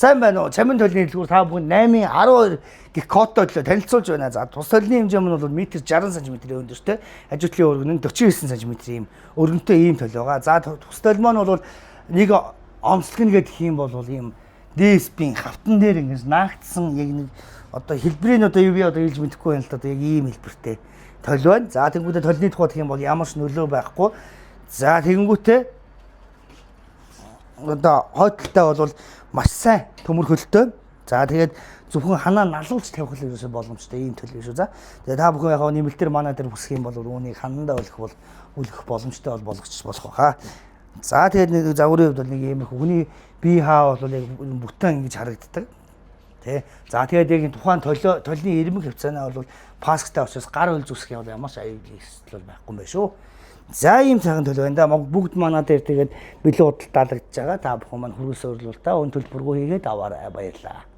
Сайн байна уу? Чамин төлний дэлгүүр та бүхэн 8-12 гих кодтой төлөө танилцуулж байна. За тус толны хэмжээ нь бол метр 60 см-ийн өндөртэй, хажуутлын өргөн нь 49 см ийм өргөнтэй ийм төлөө байгаа. За тус толь маань бол нэг онцлог нэгэд гэх юм бол ийм DSP-ийн хавтан дээр ингэж наагдсан яг нэг одоо хэлбэрийн одоо юу би одоо хэлж мэдэхгүй байна л да. Одоо яг ийм хэлбэртэй толь байна. За тэгэнгүүтээ толны тухай гэх юм бол ямар ч нөлөө байхгүй. За тэгэнгүүтээ одоо хойдолтой бол маш сайн төмөр хөлтэй. За тэгээд зөвхөн ханаа налуулж тавих л ерөөсөө боломжтой ийм төлөв шүү. За тэгээд та бүхэн яг нэмэлтээр манай дээр хүсэх юм бол үүнийг ханандаа үлгэх боломжтой болгочих болох баха. За тэгээд нэг загварын хувьд бол нэг ийм их хүний бие хаа бол яг бүтэн ингэж харагддаг. Тэ. За тэгээд яг тухайн толны ирмэг хвцаанаа бол пасктай учраас гар хөл зүсэх юм ямар ч аюулгүй эсвэл байхгүй юм байна шүү. За ийм цагаан төлөв энэ бүгд манай дээр тэгээд бэлэн худалдаалагдж байгаа. Та бүхэн маань хөргөл суйрлуул та өн төлбөргөө хийгээд аваарай баярлаа.